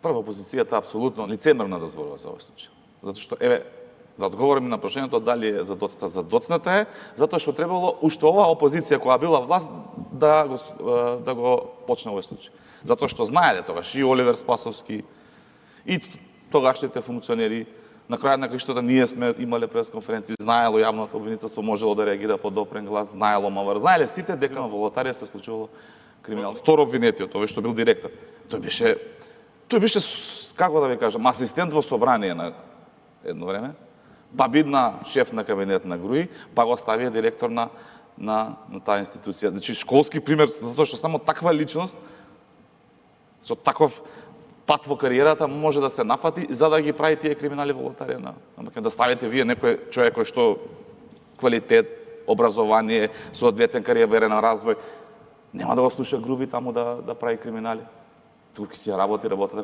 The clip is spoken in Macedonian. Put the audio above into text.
Прво, опозицијата апсолутно лицемерно да зборува за овој случај. Затоа што, еве, да одговорим на прашањето дали е задоцната. Задоцната е, затоа што требало уште оваа опозиција која била власт да го почне овој случај. Затоа што знаеле тогаш и Оливер Спасовски, и тогашните функционери, на крајот на краиштата ние сме имале пресконференции, знаело јавното обвинителство, можело да реагира по допрен глас, знаело МВР, знаеле сите дека на Волотарија се случувало криминал. Второ обвинетиот, овој што бил директор, тој беше, како да ви кажам, асистент во собрание на едно време, па бидна шеф на кабинет на Груи, па го ставија директор на таа институција. Значи, школски пример, затоа што само таква личност, со таков пат во кариерата може да се нафати за да ги прави тие криминали во Волотарија. Да ставите вие некој човек кој што квалитет, образование, соодветен кариерен развој, нема да го слуша Груби таму да прави криминали. Туку ќе си работи работата